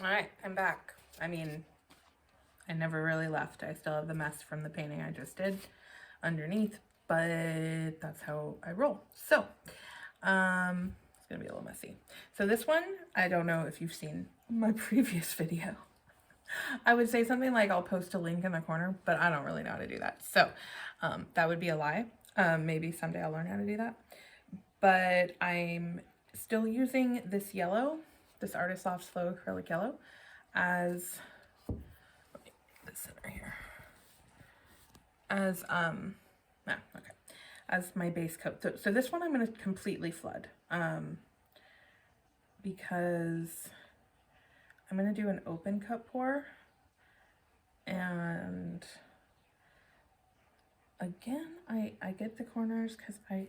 All right, I'm back. I mean, I never really left. I still have the mess from the painting I just did underneath, but that's how I roll. So, it's gonna be a little messy. So this one, I don't know if you've seen my previous video. I would say something like I'll post a link in the corner, but I don't really know how to do that. So, that would be a lie. Maybe someday I'll learn how to do that. But I'm still using this yellow, this Artist Loft Slow Acrylic Yellow, as the center here, as as my base coat. So this one I'm going to completely flood, because I'm going to do an open cut pour, and again I get the corners because I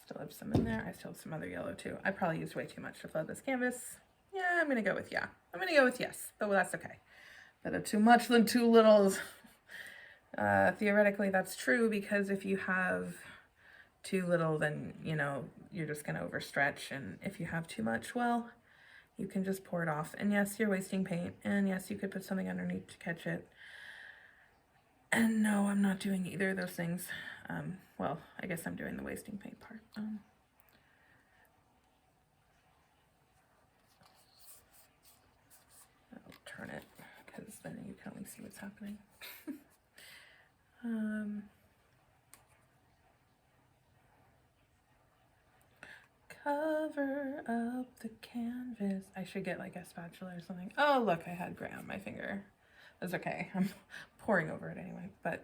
still have some in there. I still have some other yellow too. I probably used way too much to flood this canvas. Yeah, I'm gonna go with yeah. I'm gonna go with yes, but that's okay. Better too much than too little. Theoretically, that's true, because if you have too little, then, you know, you're just gonna overstretch. And if you have too much, well, you can just pour it off. And yes, you're wasting paint. And yes, you could put something underneath to catch it. And no, I'm not doing either of those things. Well, I guess I'm doing the wasting paint part. I'll turn it, because then you can only see what's happening. Cover up the canvas. I should get like a spatula or something. Oh, look, I had gray on my finger. That's okay. I'm pouring over it anyway, but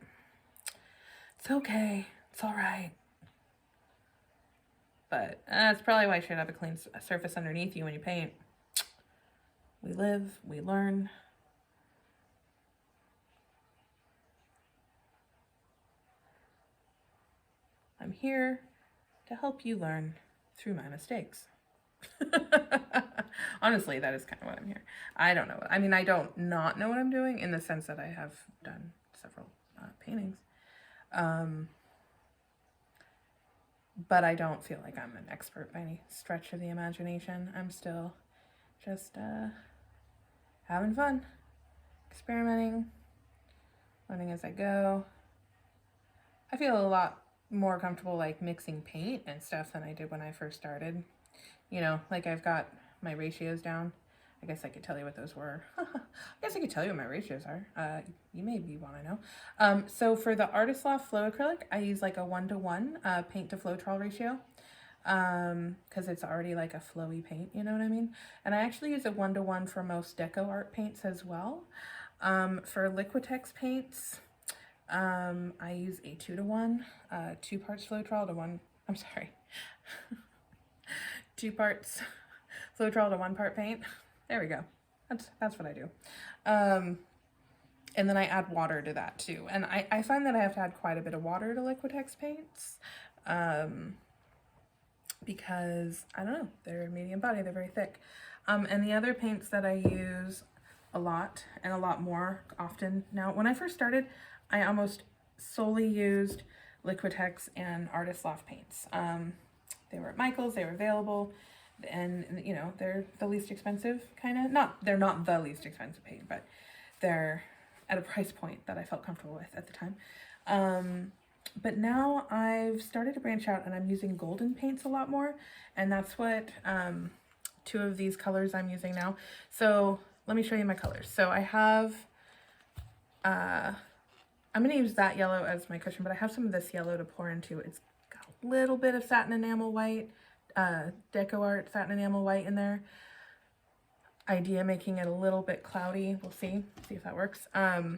it's okay. It's all right. But that's probably why you should have a clean surface underneath you when you paint. We live, we learn. I'm here to help you learn through my mistakes. Honestly, that is kind of what I'm here. I don't know. I mean, I don't not know what I'm doing, in the sense that I have done several paintings. But I don't feel like I'm an expert by any stretch of the imagination. I'm still just having fun, experimenting, learning as I go. I feel a lot more comfortable like mixing paint and stuff than I did when I first started. You know, like I've got my ratios down. I guess I could tell you what those were. I guess I could tell you what my ratios are. You maybe want to know. So for the Artist Loft Flow Acrylic, I use like a 1:1 paint to Floetrol ratio, because it's already like a flowy paint, you know what I mean? And I actually use a 1:1 for most Decoart paints as well. For Liquitex paints, I use a 2:1, 2 parts Floetrol to 1, I'm sorry, 2 parts Floetrol to 1 part paint. There we go. That's what I do. And then I add water to that too. And I find that I have to add quite a bit of water to Liquitex paints, because, I don't know, they're medium body, they're very thick. And the other paints that I use a lot, and a lot more often now, when I first started, I almost solely used Liquitex and Artist Loft paints. They were at Michael's, they were available, and you know, they're the least expensive, kind of. They're not the least expensive paint, but they're at a price point that I felt comfortable with at the time. But now I've started to branch out, and I'm using golden paints a lot more, and that's what 2 of these colors I'm using now. So let me show you my colors. So I have, I'm going to use that yellow as my cushion, but I have some of this yellow to pour into. It's got a little bit of satin enamel white, Decoart satin enamel white in there. Idea making it a little bit cloudy. We'll see if that works. I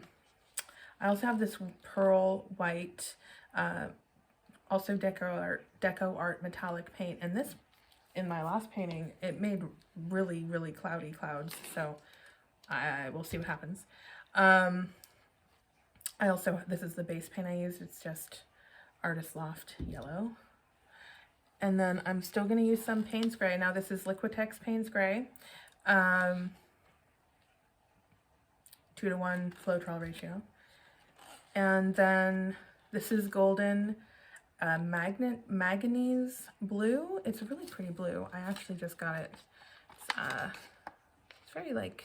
also have this pearl white, also Decoart metallic paint, and this, in my last painting, it made really, really cloudy clouds, so I will see what happens. I also, this is the base paint I used, it's just Artist Loft yellow. And then I'm still going to use some Paynes gray. Now this is Liquitex Paynes gray, 2:1 Floetrol ratio. And then this is golden Magenese blue. It's a really pretty blue. I actually just got it. It's very like,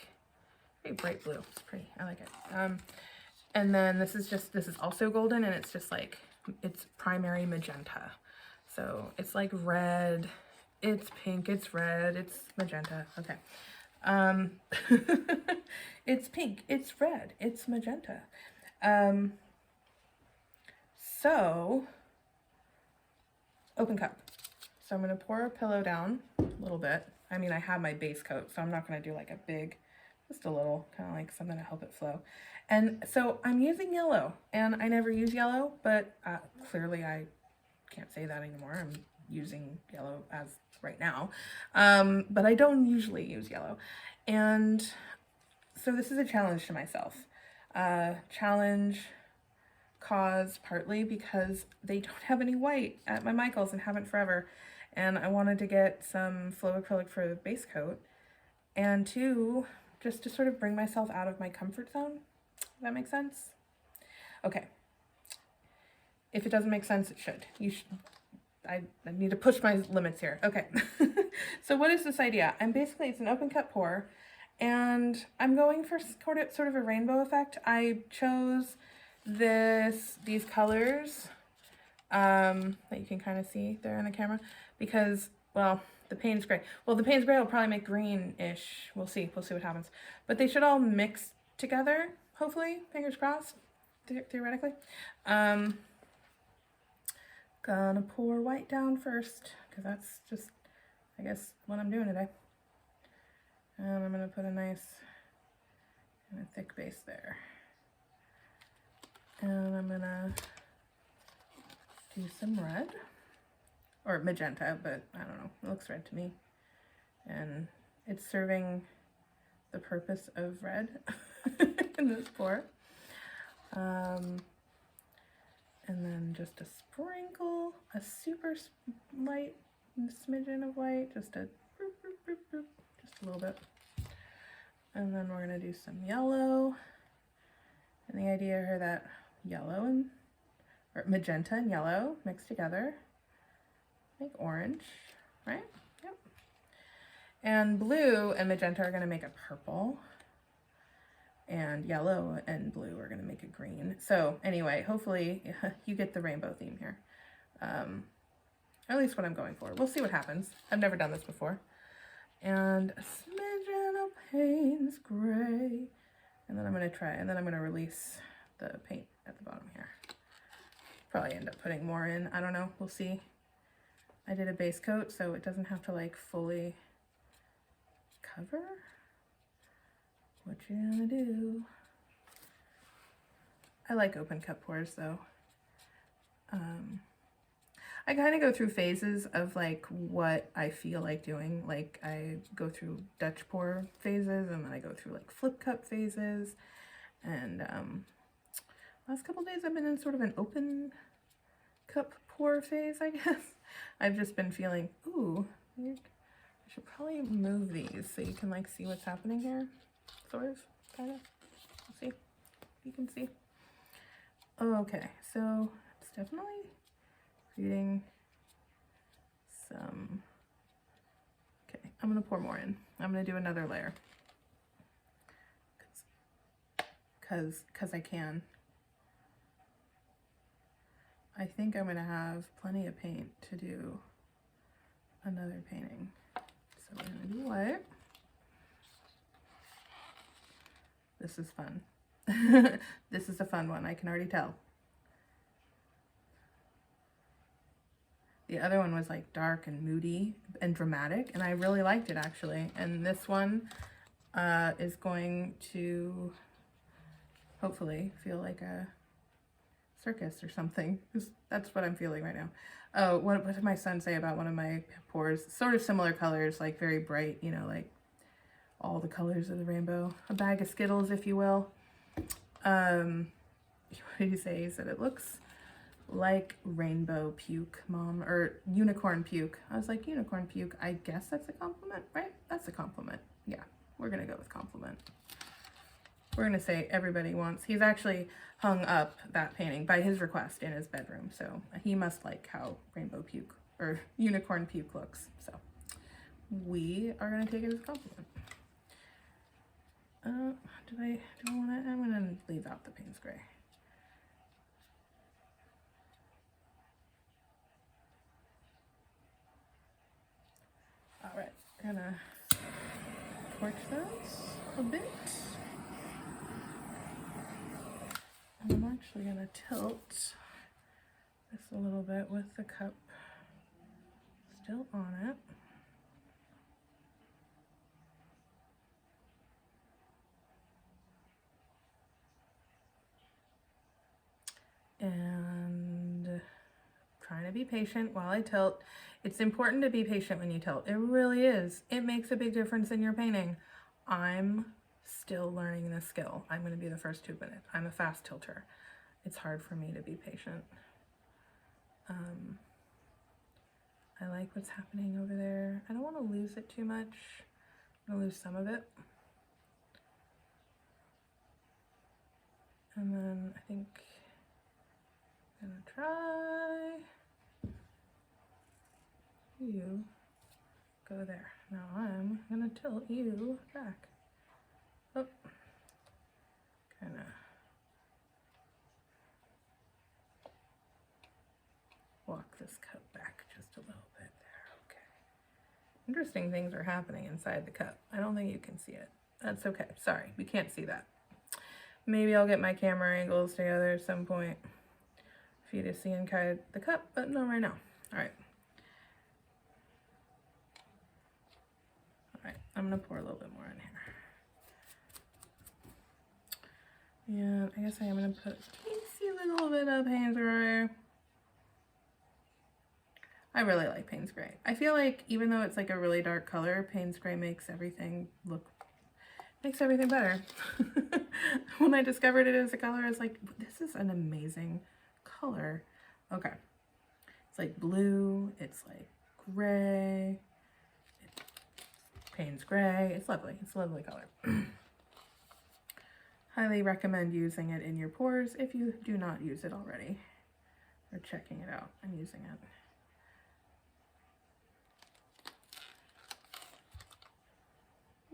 very bright blue. It's pretty, I like it. And then this is also golden, and it's just like, it's primary magenta. So it's like red, it's pink, it's red, it's magenta. Okay. It's pink, it's red, it's magenta. So open cup. So I'm going to pour a pillow down a little bit. I mean, I have my base coat, so I'm not going to do like a big, just a little, kind of like something to help it flow. And so I'm using yellow, and I never use yellow, but clearly I can't say that anymore. I'm using yellow as right now, but I don't usually use yellow. And so this is a challenge to myself. Challenge cause partly because they don't have any white at my Michaels and haven't forever. And I wanted to get some flow acrylic for the base coat. And two, just to sort of bring myself out of my comfort zone. Does that make sense? Okay. If it doesn't make sense, it should. You should. I need to push my limits here. Okay. So what is this idea? It's an open cup pour, and I'm going for sort of a rainbow effect. I chose these colors that you can kind of see there in the camera because, well, the Paynes gray. Well, the Paynes gray will probably make green-ish. We'll see. We'll see what happens. But they should all mix together, hopefully. Fingers crossed, theoretically. Gonna pour white down first, because that's just, I guess, what I'm doing today. And I'm gonna put a nice kind of thick base there. And I'm gonna do some red, or magenta, but I don't know, it looks red to me. And it's serving the purpose of red in this pour. And then just a sprinkle, a super light smidgen of white, just a boop, boop, boop, boop, just a little bit. And then we're gonna do some yellow. And the idea here that yellow and, or magenta and yellow mixed together make orange, right? Yep. And blue and magenta are gonna make a purple. And yellow and blue are going to make it green. So anyway, hopefully you get the rainbow theme here. At least what I'm going for. We'll see what happens. I've never done this before. And a smidgen of Paynes gray. And then I'm going to try, and then I'm going to release the paint at the bottom here. Probably end up putting more in. I don't know. We'll see. I did a base coat, so it doesn't have to like fully cover. What you gonna do? I like open cup pours though. I kind of go through phases of like what I feel like doing. Like I go through Dutch pour phases, and then I go through like flip cup phases. And last couple days I've been in sort of an open cup pour phase, I guess. I've just been feeling, ooh, I should probably move these so you can like see what's happening here. Sort of, kind of. See, you can see. Okay, so it's definitely creating some. Okay, I'm gonna pour more in. I'm gonna do another layer, cause I can. I think I'm gonna have plenty of paint to do another painting. So we're gonna do white. This is fun. This is a fun one, I can already tell. The other one was like dark and moody and dramatic, and I really liked it actually. And this one is going to hopefully feel like a circus or something. That's what I'm feeling right now. Oh, what did my son say about one of my pours? Sort of similar colors, like very bright, you know, like all the colors of the rainbow. A bag of Skittles, if you will. What did he say? He said it looks like rainbow puke, Mom, or unicorn puke. I was like, unicorn puke, I guess that's a compliment, right? That's a compliment. Yeah, we're gonna go with compliment. We're gonna say everybody wants. He's actually hung up that painting by his request in his bedroom, so he must like how rainbow puke or unicorn puke looks. So we are gonna take it as a compliment. do I want to, I'm going to leave out the Paynes gray. All right, we're gonna torch that a bit. And I'm actually gonna tilt this a little bit with the cup still on it. And trying to be patient while I tilt. It's important to be patient when you tilt. It really is. It makes a big difference in your painting. I'm still learning this skill. I'm going to be the first to admit it. I'm a fast tilter. It's hard for me to be patient. I like what's happening over there. I don't want to lose it too much. I'm going to lose some of it. And then I think I'm going to try you go there. Now I'm going to tilt you back. Oh, kind of walk this cup back just a little bit there. Okay. Interesting things are happening inside the cup. I don't think you can see it. That's okay. Sorry, we can't see that. Maybe I'll get my camera angles together at some point for you to see inside the cup, but not right now. All right. All right, I'm gonna pour a little bit more in here. Yeah, I guess I am gonna put a teensy little bit of Paynes gray. I really like Paynes gray. I feel like even though it's like a really dark color, Paynes gray makes everything better. When I discovered it as a color, I was like, this is an amazing color. Okay. It's like blue, it's like gray, it's Paynes gray. It's lovely. It's a lovely color. Highly recommend using it in your pours if you do not use it already, or checking it out and using it.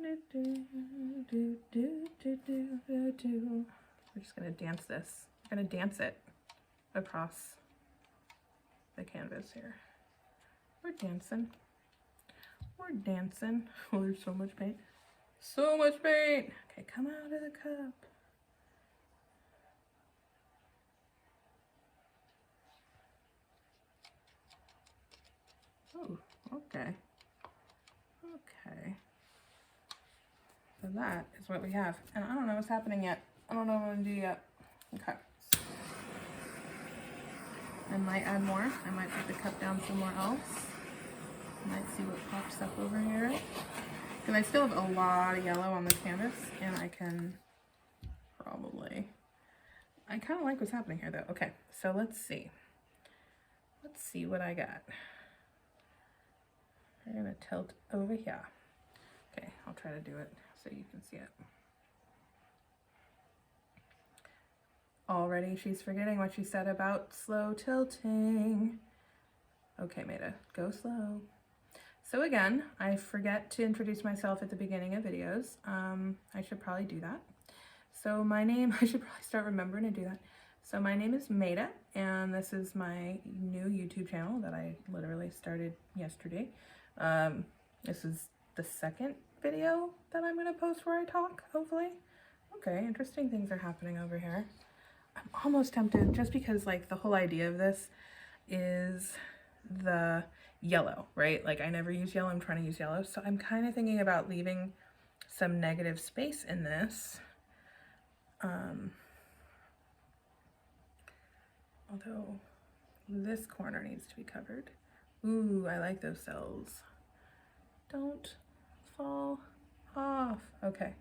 We're just gonna dance this. We're gonna dance it across the canvas here. We're dancing. We're dancing. Oh, there's so much paint. So much paint. Okay, come out of the cup. Oh, okay. Okay. So that is what we have. And I don't know what's happening yet. I don't know what I'm gonna do yet. Okay. I might add more. I might put the cup down somewhere else. Might see what pops up over here. Because I still have a lot of yellow on this canvas, and I can probably... I kind of like what's happening here, though. Okay, so let's see. Let's see what I got. We're going to tilt over here. Okay, I'll try to do it so you can see it. Already she's forgetting what she said about slow tilting. Okay, Maida, go slow. So again, I forget to introduce myself at the beginning of videos. I should probably do that. So my name, I should probably start remembering to do that. So my name is Maida, and this is my new YouTube channel that I literally started yesterday. This is the second video that I'm gonna post where I talk, hopefully. Okay, interesting things are happening over here. I'm almost tempted, just because like the whole idea of this is the yellow, right? Like I never use yellow, I'm trying to use yellow. So I'm kind of thinking about leaving some negative space in this. Although this corner needs to be covered. Ooh, I like those cells. Don't fall off. Okay.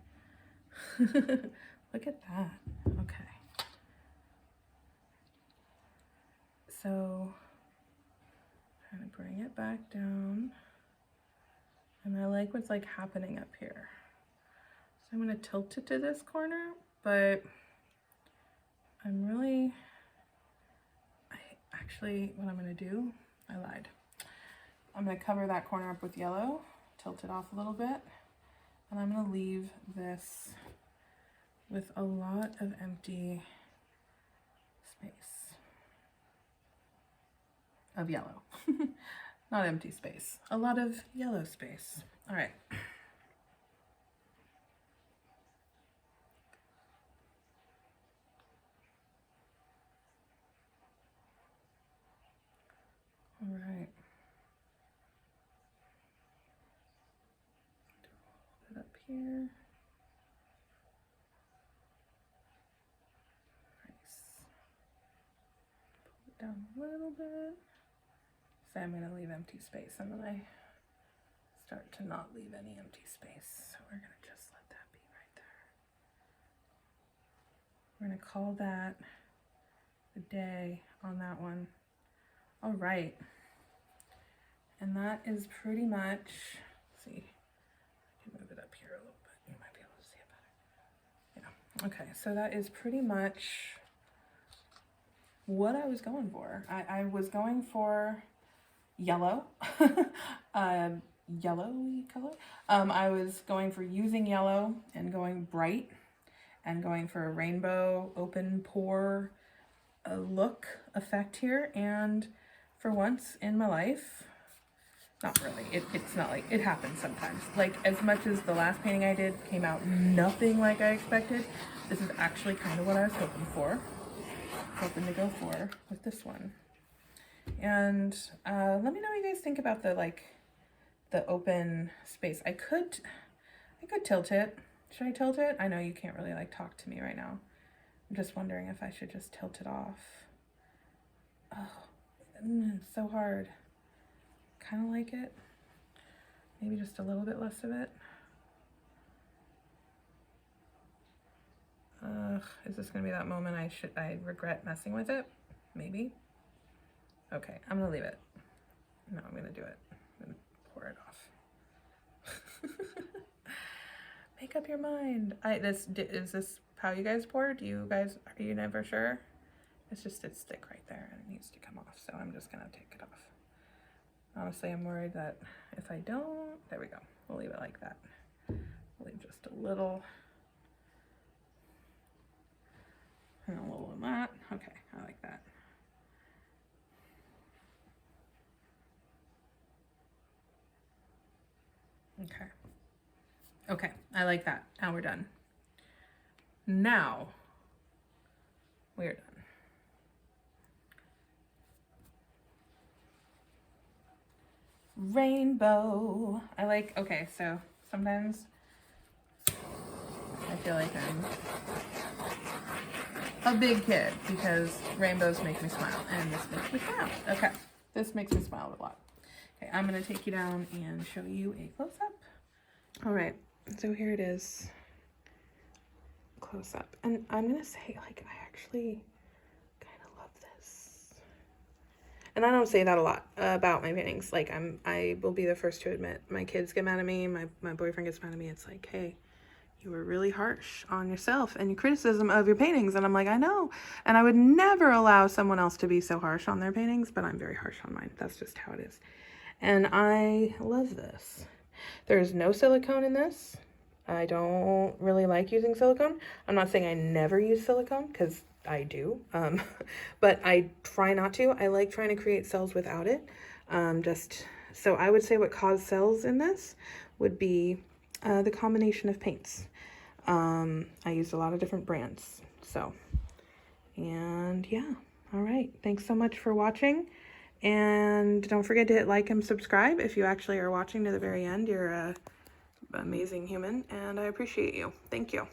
Look at that. Okay. So, trying to bring it back down. And I like what's like happening up here. So I'm going to tilt it to this corner, but I'm really, actually, what I'm going to do, I lied. I'm going to cover that corner up with yellow, tilt it off a little bit, and I'm going to leave this with a lot of empty space of yellow. Not empty space, a lot of yellow space. All right. All right. Do a little bit up here. Nice. Pull it down a little bit. So I'm going to leave empty space, and then I start to not leave any empty space. So we're going to just let that be right there. We're going to call that the day on that one. All right. And that is pretty much, let's see, I can move it up here a little bit. You might be able to see it better. Yeah. Okay, so that is pretty much what I was going for. I was going for yellow, yellowy color. I was going for using yellow and going bright and going for a rainbow open pore look effect here. And for once in my life, not really, it's not like, it happens sometimes. Like, as much as the last painting I did came out nothing like I expected, this is actually kind of what I was hoping to go for with this one. And let me know what you guys think about the open space. I could tilt it. Should I tilt it? I know you can't really like talk to me right now. I'm just wondering if I should just tilt it off. Oh, it's so hard. Kind of like it. Maybe just a little bit less of it. Is this gonna be that moment I regret messing with it? Maybe. Okay, I'm gonna leave it. No, I'm gonna do it. I'm gonna pour it off. Make up your mind. Is this how you guys pour? Are you never sure? It's thick right there and it needs to come off, so I'm just gonna take it off. Honestly, I'm worried that if I don't, there we go. We'll leave it like that. We'll leave just a little, and a little of that. Okay, I like that. Okay. Okay, I like that. Now we're done. Now we're done. Rainbow. Okay, so sometimes I feel like I'm a big kid because rainbows make me smile, and this makes me smile. Okay, this makes me smile a lot. Okay, I'm gonna take you down and show you a close-up. All right, so here it is, close-up. And I'm gonna say, like, I actually kind of love this. And I don't say that a lot about my paintings. Like, I will be the first to admit, my kids get mad at me, my boyfriend gets mad at me. It's like, hey, you were really harsh on yourself and your criticism of your paintings. And I'm like, I know. And I would never allow someone else to be so harsh on their paintings, but I'm very harsh on mine. That's just how it is. And I love this. There's no silicone in this. I don't really like using silicone. I'm not saying I never use silicone, because I do, but I try not to. I like trying to create cells without it. So I would say what caused cells in this would be the combination of paints. I used a lot of different brands. So, and yeah, all right. Thanks so much for watching. And don't forget to hit like and subscribe if you actually are watching to the very end. You're an amazing human, and I appreciate you. Thank you.